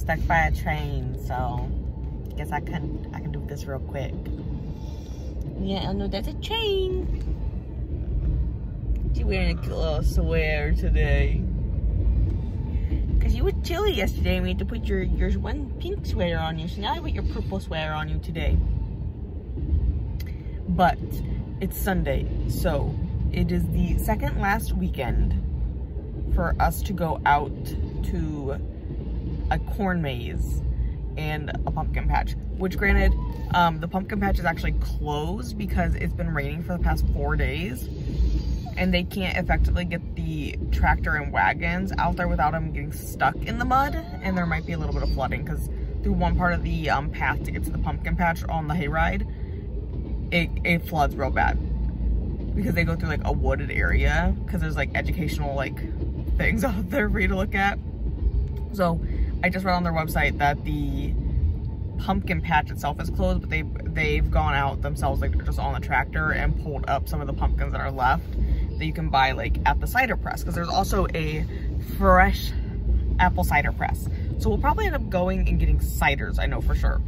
stuck by a train, so I guess I can do this real quick. Yeah, I know that's a train. She's wearing a cute little sweater today. Cause you were chilly yesterday and we had to put your one pink sweater on you. So now I put your purple sweater on you today. But it's Sunday, so it is the second last weekend for us to go out to a corn maze and a pumpkin patch, which granted, the pumpkin patch is actually closed because it's been raining for the past 4 days and they can't effectively get the tractor and wagons out there without them getting stuck in the mud, and there might be a little bit of flooding because through one part of the path to get to the pumpkin patch on the hayride, it floods real bad because they go through like a wooded area because there's like educational like things out there for you to look at. So I just read on their website that the pumpkin patch itself is closed, but they've gone out themselves, like just on the tractor, and pulled up some of the pumpkins that are left that you can buy like at the cider press, because there's also a fresh apple cider press. So we'll probably end up going and getting ciders, I know for sure.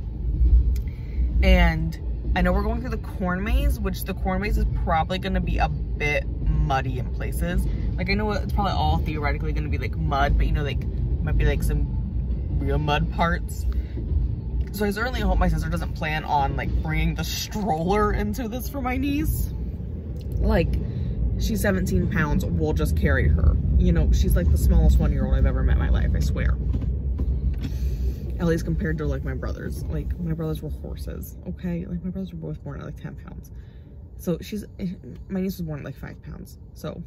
And I know we're going through the corn maze, which the corn maze is probably going to be a bit muddy in places. Like I know it's probably all theoretically going to be like mud, but you know, like might be like some real mud parts. So I certainly hope my sister doesn't plan on like bringing the stroller into this for my niece. Like, she's 17 pounds, we'll just carry her. You know, she's like the smallest 1-year-old I've ever met in my life, I swear. At least compared to like my brothers. Like my brothers were horses, okay? Like my brothers were both born at like 10 pounds. So my niece was born at like 5 pounds. So,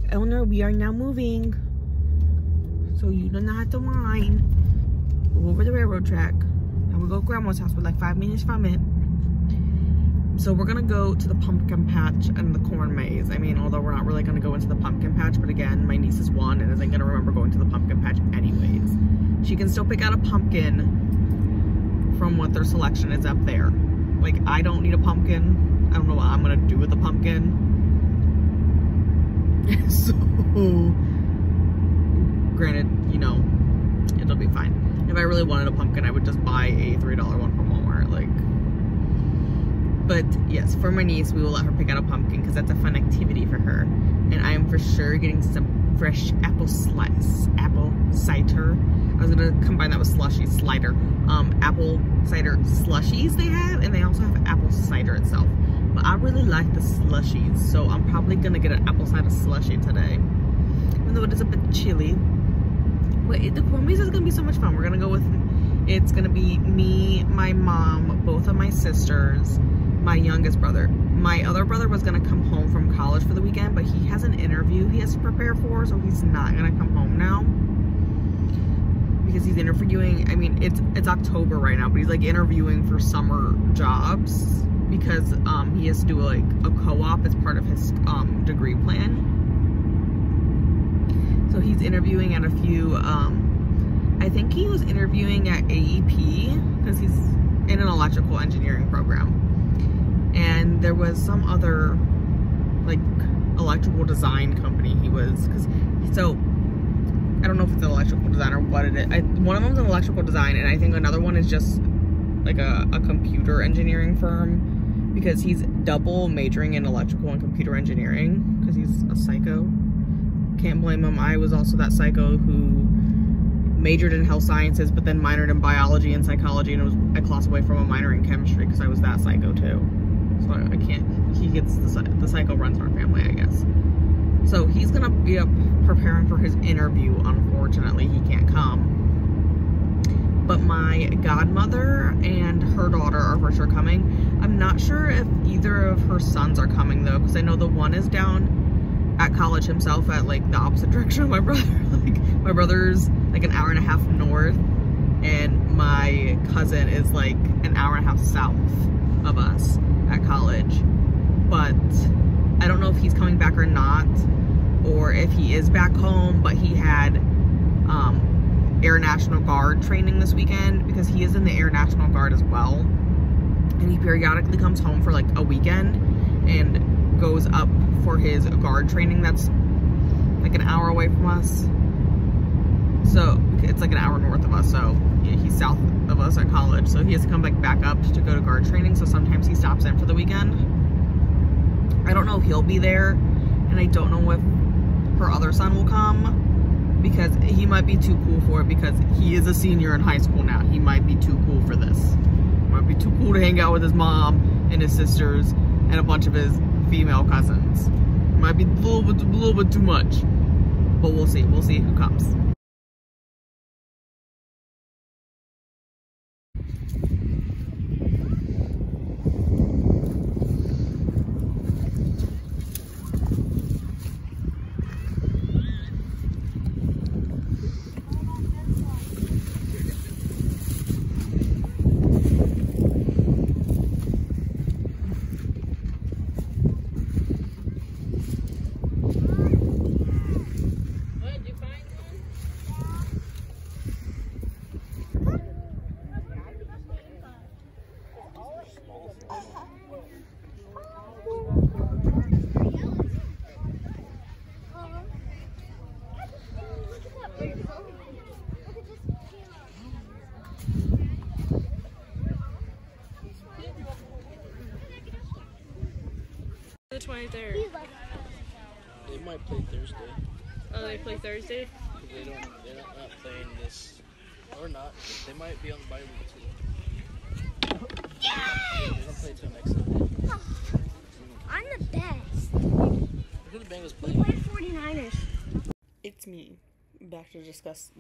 Eleanor, we are now moving. So you do not have to whine. We're over the railroad track. And we'll go to Grandma's house. We're like 5 minutes from it. So we're gonna go to the pumpkin patch and the corn maze. I mean, although we're not really gonna go into the pumpkin patch, but again, my niece is 1 and isn't gonna remember going to the pumpkin patch anyways. She can still pick out a pumpkin from what their selection is up there. Like, I don't need a pumpkin. I don't know what I'm gonna do with the pumpkin. So, granted, you know, it'll be fine. If I really wanted a pumpkin, I would just buy a $3 one from Walmart, like. But yes, for my niece, we will let her pick out a pumpkin because that's a fun activity for her. And I am for sure getting some fresh apple cider. I was gonna combine that with slider. Apple cider slushies they have, and they also have apple cider itself. But I really like the slushies, so I'm probably gonna get an apple cider slushie today. Even though it is a bit chilly. But the corn maze is gonna be so much fun. We're gonna go with, it's gonna be me, my mom, both of my sisters, my youngest brother. My other brother was gonna come home from college for the weekend, but he has an interview he has to prepare for, so he's not gonna come home now. Because he's interviewing, I mean, it's October right now, but he's like interviewing for summer jobs because he has to do like a co-op as part of his degree plan. So he's interviewing at a few, I think he was interviewing at AEP because he's in an electrical engineering program. And there was some other like electrical design company he was, so I don't know if it's an electrical design or what it is. One of them is an electrical design, and I think another one is just like a computer engineering firm, because he's double majoring in electrical and computer engineering because he's a psycho. Can't blame him. I was also that psycho who majored in health sciences but then minored in biology and psychology, and it was a class away from a minor in chemistry because I was that psycho too. So I can't, he gets, the psycho runs in our family, I guess. So he's gonna be up preparing for his interview. Unfortunately, he can't come. But my godmother and her daughter are for sure coming. I'm not sure if either of her sons are coming though, because I know the one is down at college himself at like the opposite direction of my brother. Like my brother's like an hour and a half north, and my cousin is like an hour and a half south of us at college. But I don't know if he's coming back or not, or if he is back home, but he had Air National Guard training this weekend, because he is in the Air National Guard as well, and he periodically comes home for like a weekend and goes up for his guard training that's like an hour away from us. So it's like an hour north of us, so yeah, he's south of us at college, so he has to come back up to go to guard training, so sometimes he stops in for the weekend. I don't know if he'll be there, and I don't know if her other son will come, because he might be too cool for it, because he is a senior in high school now. He might be too cool for this. Might be too cool to hang out with his mom and his sisters and a bunch of his female cousins. Might be a little bit too much, but we'll see. We'll see who comes. The 23rd. They might play Thursday. Oh, they play Thursday? They're not playing this. Or not. They might be on the bye week too. Yes! They don't play till next Sunday. Oh, I'm the best. Look who the Bengals play. We play 49ers. It's me, back to discuss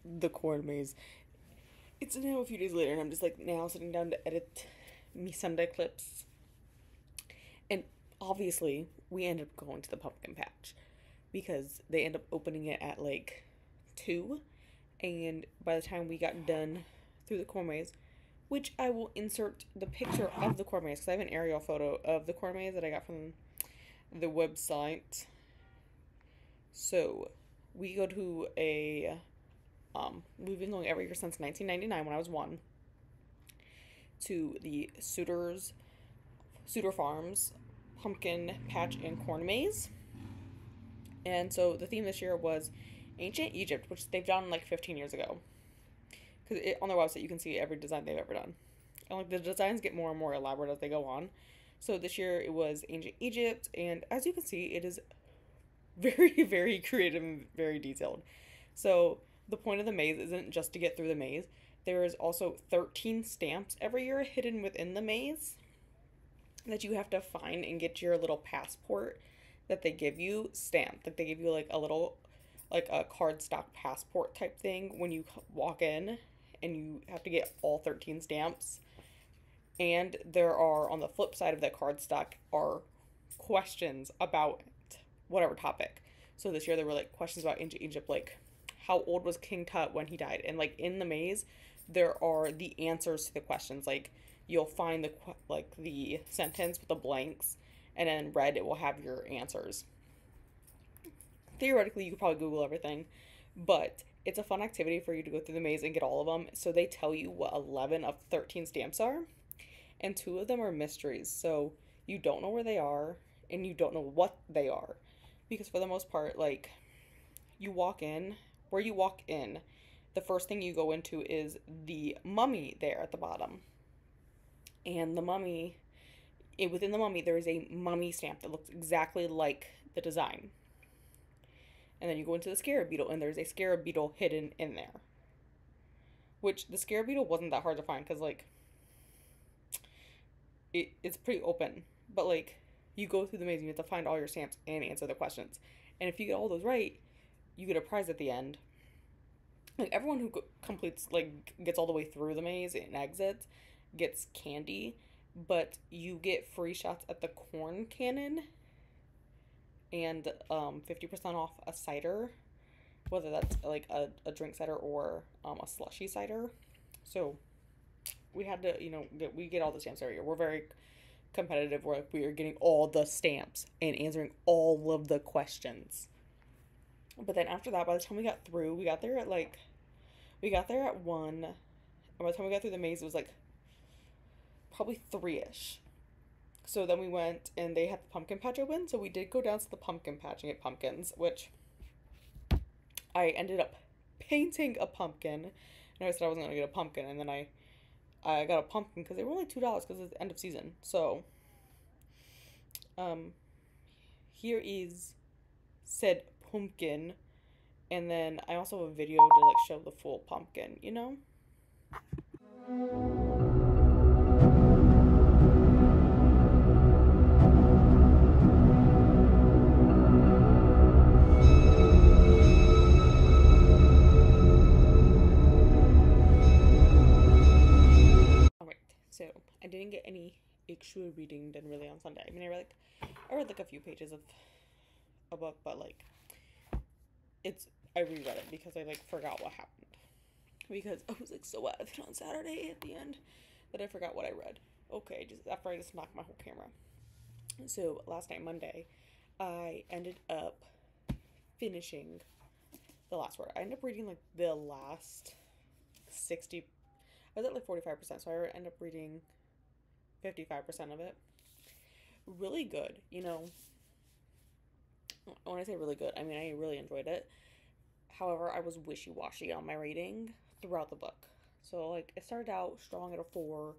the corn maze. It's now a few days later, and I'm just like now sitting down to edit me Sunday clips. And obviously, we end up going to the pumpkin patch because they end up opening it at like 2. And by the time we got done through the corn maze, which I will insert the picture of the corn maze because I have an aerial photo of the corn maze that I got from the website. So we go to a we've been going every year since 1999 when I was 1 to the Suitor Farms pumpkin patch and corn maze. And so the theme this year was ancient Egypt, which they've done like 15 years ago, because on their website you can see every design they've ever done, and like the designs get more and more elaborate as they go on. So this year it was ancient Egypt, and as you can see, it is very, very creative and very detailed. So the point of the maze isn't just to get through the maze. There is also 13 stamps every year hidden within the maze that you have to find and get your little passport that they give you stamped. Like they give you like a little, like a cardstock passport type thing when you walk in, and you have to get all 13 stamps. And there are, on the flip side of that cardstock, are questions about whatever topic. So this year there were like questions about ancient Egypt, like how old was King Tut when he died? And like in the maze there are the answers to the questions. Like you'll find the sentence with the blanks, and then red it will have your answers. Theoretically you could probably Google everything, but it's a fun activity for you to go through the maze and get all of them. So they tell you what 11 of 13 stamps are, and 2 of them are mysteries. So you don't know where they are, and you don't know what they are, because for the most part, like, you walk in, the first thing you go into is the mummy there at the bottom. And the mummy, within the mummy, there is a mummy stamp that looks exactly like the design. And then you go into the scarab beetle, and there's a scarab beetle hidden in there. Which, the scarab beetle wasn't that hard to find, because, like, it's pretty open. But, like, you go through the maze, and you have to find all your stamps and answer the questions. And if you get all those right, you get a prize at the end. Like, everyone who completes, like, gets all the way through the maze and exits gets candy. But you get free shots at the corn cannon and 50% off a cider, whether that's like a drink cider or a slushy cider. So we had to, we get all the stamps every year. We're very competitive. We are getting all the stamps and answering all of the questions. But then after that, by the time we got through, we got there at 1. And by the time we got through the maze, it was like probably 3-ish. So then we went, and they had the pumpkin patch open, so we did go down to the pumpkin patch and get pumpkins, which I ended up painting a pumpkin. And I said I wasn't going to get a pumpkin. And then I got a pumpkin because they were only $2 because it's the end of season. So, here is said pumpkin. And then I also have a video to like show the full pumpkin, you know? Alright, so I didn't get any extra reading done really on Sunday. I mean, I read like a few pages of a book, but like I reread it because I like forgot what happened. Because I was like so out of it on Saturday at the end that I forgot what I read. Okay, just after I just knocked my whole camera. So last night, Monday, I ended up finishing the last word. I ended up reading like the last 60. I was at like 45%, so I ended up reading 55% of it. Really good, you know. When I say really good, I mean I really enjoyed it. However, I was wishy-washy on my rating throughout the book. So, like, it started out strong at a 4,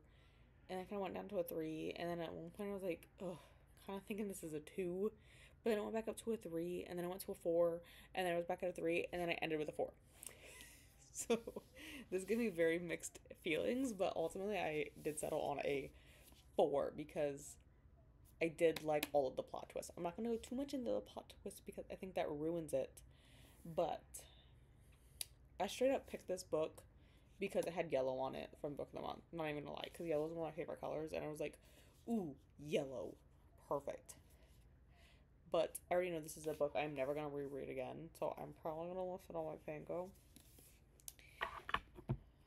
and I kind of went down to a 3, and then at one point I was like, ugh, kind of thinking this is a 2, but then I went back up to a 3, and then I went to a 4, and then I was back at a 3, and then I ended with a 4. So, this gave me very mixed feelings, but ultimately I did settle on a 4, because I did like all of the plot twists. I'm not going to go too much into the plot twists, because I think that ruins it, but I straight up picked this book because it had yellow on it from Book of the Month. I'm not even gonna lie, because yellow is one of my favorite colors, and I was like, ooh, yellow, perfect. But I already know this is a book I'm never gonna reread again, so I'm probably gonna list it on my Fango.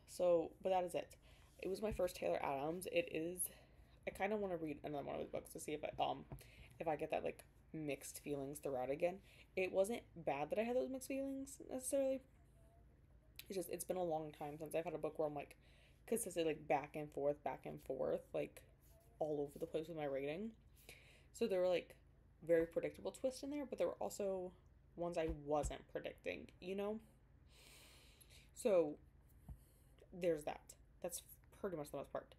So, but that is it. It was my first Taylor Adams. It is. I kind of want to read another one of his books to see if I get that like mixed feelings throughout again. It wasn't bad that I had those mixed feelings necessarily. It's been a long time since I've had a book where I'm like consistently like back and forth, like all over the place with my rating. So there were like very predictable twists in there, but there were also ones I wasn't predicting, you know? So there's that. That's pretty much the most part.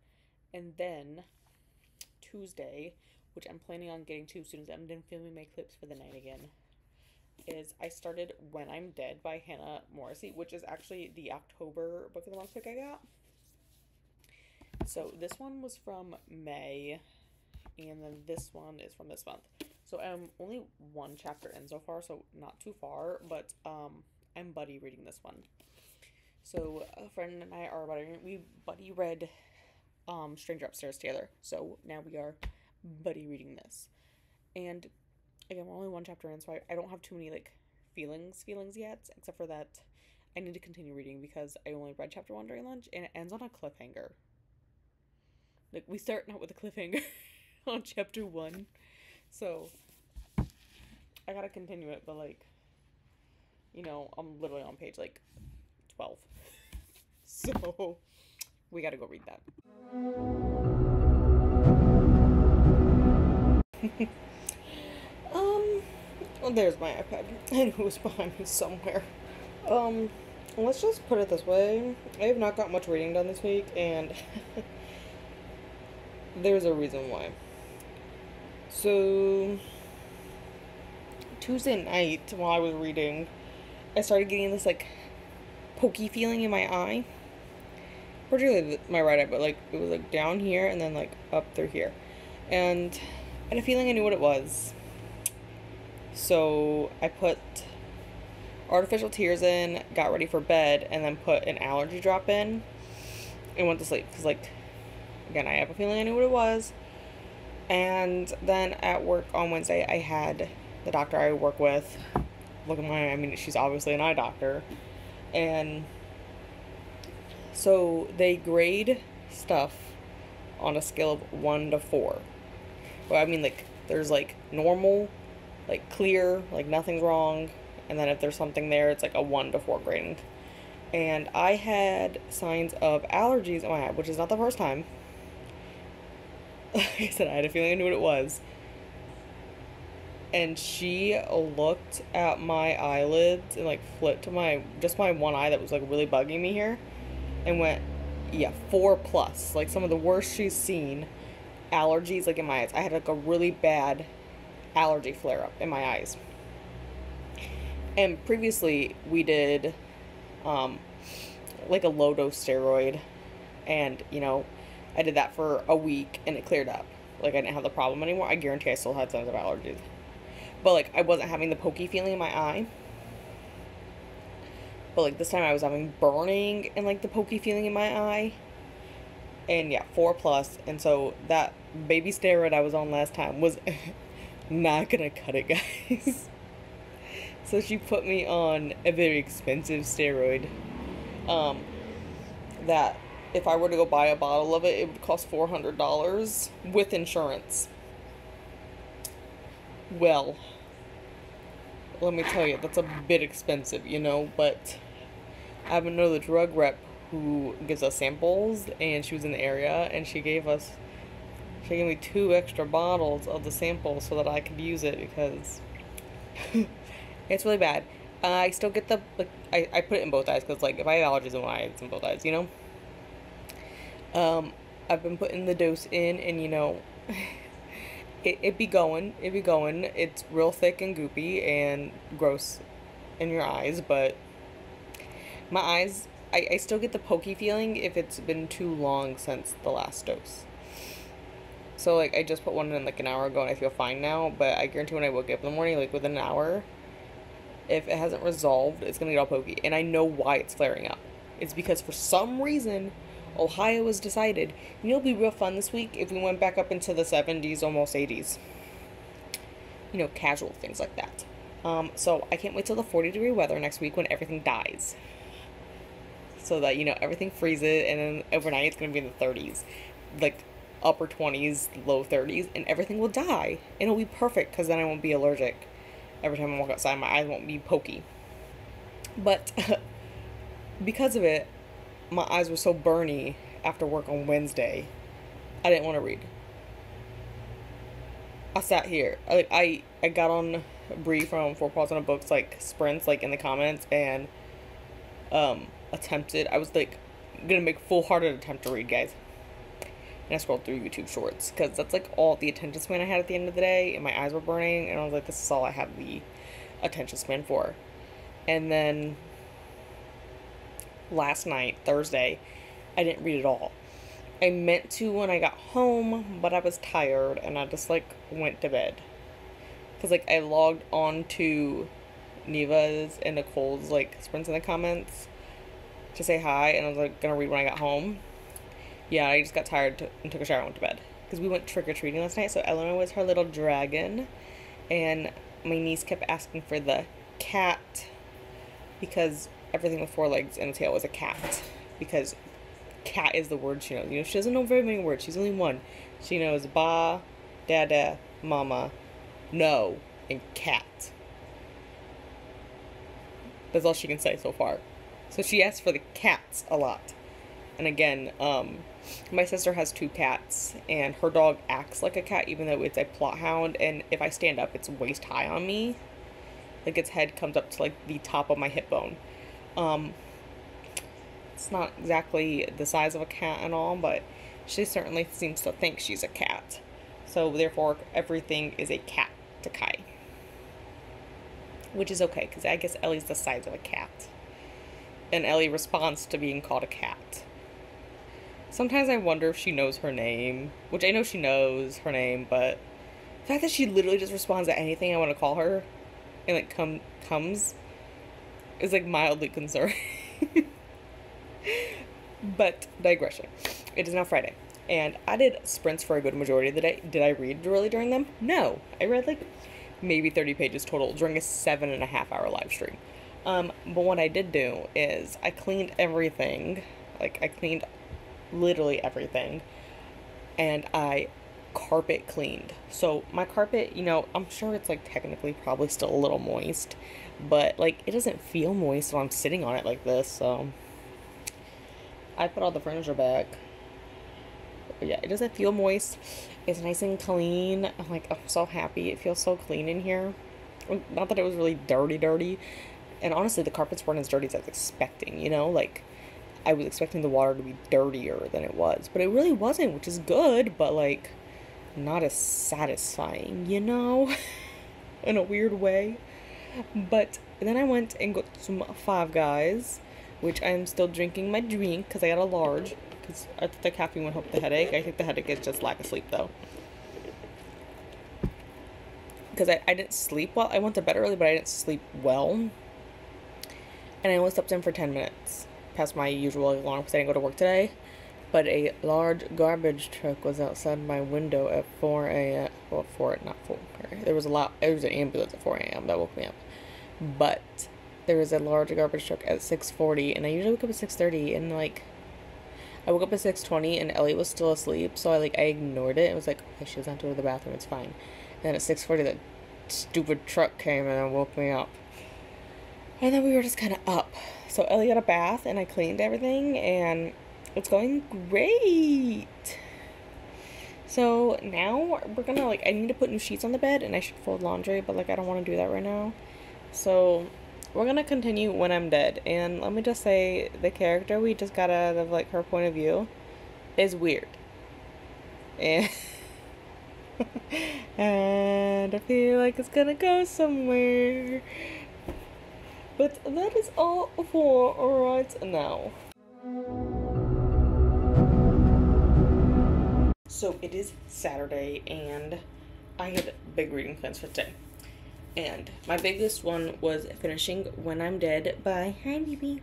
And then Tuesday, which I'm planning on getting to as soon as I'm done filming my clips for the night again, is I started When I'm Dead by Hannah Morrissey, which is actually the October Book of the Month pick I got. So this one was from May, and then this one is from this month. So I'm only one chapter in so far, so not too far, but I'm buddy reading this one. So a friend and I are we buddy read Stranger Upstairs together. So now we are buddy reading this. And again, we're only one chapter in, so I don't have too many like feelings yet, except for that I need to continue reading because I only read chapter 1 during lunch, and it ends on a cliffhanger. Like, we start out with a cliffhanger on chapter 1, so I gotta continue it, but like, you know, I'm literally on page like 12, so we gotta go read that. Well, there's my iPad, and who's behind me somewhere. Let's just put it this way. I have not got much reading done this week, and there's a reason why. So, Tuesday night, while I was reading, I started getting this, like, pokey feeling in my eye. Particularly my right eye, but, like, it was, like, down here and then, like, up through here. And I had a feeling I knew what it was. So I put artificial tears in, got ready for bed, and then put an allergy drop in and went to sleep. Because, like, again, I have a feeling I knew what it was. And then at work on Wednesday, I had the doctor I work with look at I mean, she's obviously an eye doctor. And so they grade stuff on a scale of 1 to 4. Well, I mean, like, there's, like, normal, like, clear, like, nothing's wrong, and then if there's something there, it's, like, a 1 to 4 grading. And I had signs of allergies in my eye, which is not the first time. Like I said, I had a feeling I knew what it was. and she looked at my eyelids and like flipped to my one eye that was like really bugging me here and went, yeah, 4+, like some of the worst she's seen. Allergies like in my eyes. I had like a really bad allergy flare up in my eyes. And previously we did like a low dose steroid, and you know, I did that for a week and it cleared up. Like I didn't have the problem anymore. I guarantee I still had tons of allergies, but like I wasn't having the pokey feeling in my eye. But like this time I was having burning and like the pokey feeling in my eye. And yeah, 4+. And so that baby steroid I was on last time was not gonna cut it, guys. So she put me on a very expensive steroid. That if I were to go buy a bottle of it, it would cost $400 with insurance. Well, let me tell you, that's a bit expensive, you know, but I have another drug rep who gives us samples, and she was in the area, and she gave me 2 extra bottles of the sample so that I could use it, because it's really bad. I still get the, like, I put it in both eyes, because, like, if I have allergies in one eye, it's in both eyes, you know? I've been putting the dose in, and, you know, it be going. It's real thick and goopy and gross in your eyes, but my eyes, I still get the pokey feeling if it's been too long since the last dose. So, like, I just put one in, like, an hour ago, and I feel fine now, but I guarantee when I wake up in the morning, like, within an hour, if it hasn't resolved, it's gonna get all pokey. And I know why it's flaring up. It's because for some reason, Ohio has decided, you know, it'd be real fun this week if we went back up into the 70s, almost 80s. You know, casual things like that. So I can't wait till the 40-degree weather next week when everything dies. So that, you know, everything freezes, and then overnight it's gonna be in the 30s. Like, upper 20s, low 30s, and everything will die. And it'll be perfect, because then I won't be allergic. Every time I walk outside, my eyes won't be pokey. But because of it, my eyes were so burny after work on Wednesday, I didn't want to read. I sat here. I got on Bree from 4 Paws on a Books, like, sprints, like, in the comments, and attempted. I was, like, gonna make full-hearted attempt to read, guys. And I scrolled through YouTube Shorts, because that's, like, all the attention span I had at the end of the day, and my eyes were burning, and I was like, this is all I have the attention span for. And then last night, Thursday, I didn't read at all. I meant to when I got home, but I was tired, and I just, like, went to bed. Because, like, I logged on to Neva's and Nicole's, like, sprints in the comments to say hi, and I was, like, gonna read when I got home. Yeah, I just got tired and took a shower and went to bed. Because we went trick-or-treating last night, so Eleanor was her little dragon, and my niece kept asking for the cat, because everything with 4 legs and a tail was a cat, because cat is the word she knows. You know, she doesn't know very many words. She's only one. She knows ba, dada, mama, no, and cat. That's all she can say so far. So she asks for the cats a lot. And again, my sister has 2 cats, and her dog acts like a cat, even though it's a plot hound, and if I stand up, it's waist high on me. Like, its head comes up to, like, the top of my hip bone. It's not exactly the size of a cat and all, but she certainly seems to think she's a cat. So, therefore, everything is a cat to Kai. Which is okay, because I guess Ellie's the size of a cat. And Ellie responds to being called a cat. Sometimes I wonder if she knows her name, which I know she knows her name, but the fact that she literally just responds to anything I want to call her, and, like, comes, is, like, mildly concerning. But, digression. It is now Friday, and I did sprints for a good majority of the day. Did I read really during them? No. I read, like, maybe 30 pages total during a 7.5-hour live stream. But what I did do is I cleaned everything. Like, I cleaned literally everything, and I carpet cleaned. So my carpet, you know, I'm sure it's, like, technically probably still a little moist, but, like, it doesn't feel moist when I'm sitting on it like this. So I put all the furniture back, yeah, it doesn't feel moist. It's nice and clean. I'm like, I'm so happy. It feels so clean in here. Not that it was really dirty. And honestly, the carpets weren't as dirty as I was expecting, you know? Like, I was expecting the water to be dirtier than it was. But it really wasn't, which is good, but, like, not as satisfying, you know? In a weird way. But then I went and got some Five Guys, which I'm still drinking my drink because I got a large. Because I think the caffeine would help the headache. I think the headache is just lack of sleep, though. Because I didn't sleep well. I went to bed early, but I didn't sleep well. And I only slept in for 10 minutes past my usual alarm because I didn't go to work today. But a large garbage truck was outside my window at 4 a.m. Well, not 4. There was an ambulance at 4 a.m. that woke me up. But there was a large garbage truck at 6:40, and I usually wake up at 6:30, and, like, I woke up at 6:20, and Ellie was still asleep, so I ignored it. It was like, okay, she doesn't have to go to the bathroom, it's fine. And then at 6:40, that stupid truck came and woke me up. And then we were just kind of up. So Ellie got a bath, and I cleaned everything, and it's going great. So now we're gonna, I need to put new sheets on the bed, and I should fold laundry, but, I don't want to do that right now. So we're gonna continue when I'm dead. And let me just say, the character we just got out of, her point of view is weird. And, and I feel like it's gonna go somewhere. But that is all for right now. So it is Saturday, and I had big reading plans for today. And my biggest one was finishing When I'm Dead by, hi baby,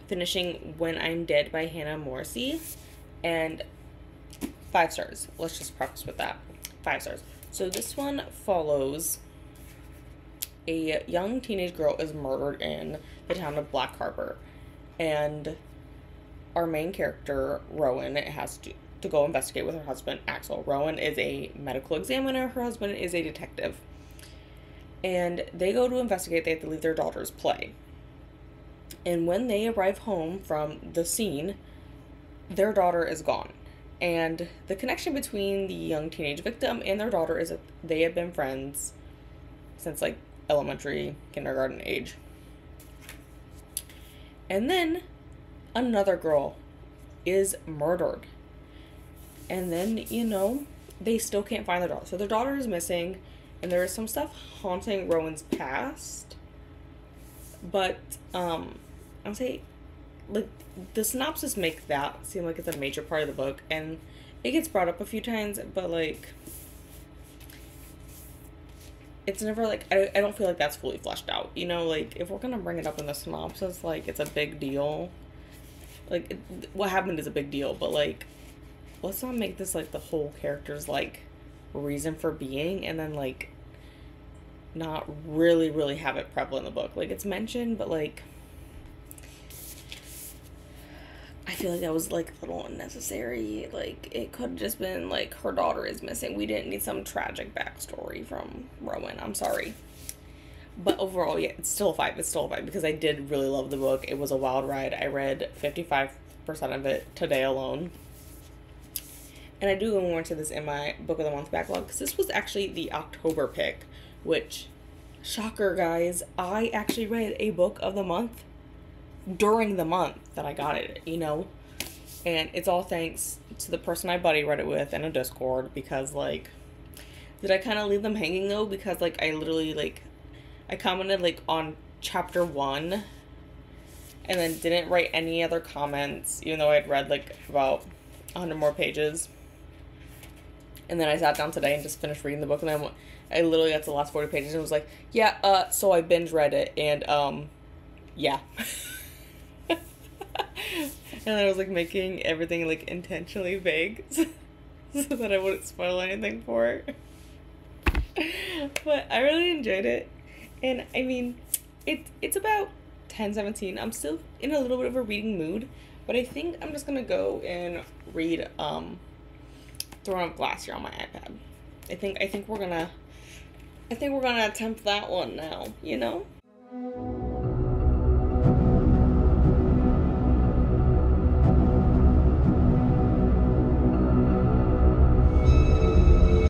finishing When I'm Dead by Hannah Morrissey, and 5 stars. Let's just preface with that. 5 stars. So this one follows a young teenage girl is murdered in the town of Black Harbor, and our main character, Rowan, has to go investigate with her husband, Axel. Rowan is a medical examiner. Her husband is a detective. And they go to investigate. They have to leave their daughter's play. And when they arrive home from the scene, their daughter is gone. And the connection between the young teenage victim and their daughter is that they have been friends since, elementary, kindergarten age. And then another girl is murdered. And then, they still can't find their daughter. So their daughter is missing, and there is some stuff haunting Rowan's past. But, I'll say, the synopsis makes that seem like it's a major part of the book, and it gets brought up a few times, but, it's never, I don't feel like that's fully fleshed out, if we're gonna bring it up in the synopsis, it's a big deal. What happened is a big deal, but, let's not make this, the whole character's, reason for being, and then, not really have it prevalent in the book. It's mentioned, but, I feel like that was, a little unnecessary. It could have just been, her daughter is missing. We didn't need some tragic backstory from Rowan. I'm sorry. But overall, yeah, it's still a 5. It's still a 5 because I did really love the book. It was a wild ride. I read 55% of it today alone. And I do go more into this in my Book of the Month backlog because this was actually the October pick, which, shocker, guys, I actually read a Book of the Month during the month that I got it, and it's all thanks to the person I buddy read it with in a Discord, because, did I kind of leave them hanging, though, because, I literally, I commented, on chapter 1, and then didn't write any other comments, even though I'd read, about 100 more pages. And then I sat down today and just finished reading the book, and then I literally got to the last 40 pages and was like, yeah, so I binge read it, and, yeah. And I was, making everything, intentionally vague, so that I wouldn't spoil anything for it. But I really enjoyed it, and, I mean, it's about 10:17. I'm still in a little bit of a reading mood, but I think I'm just gonna go and read, Throne of Glass here on my iPad. I think we're gonna attempt that one now,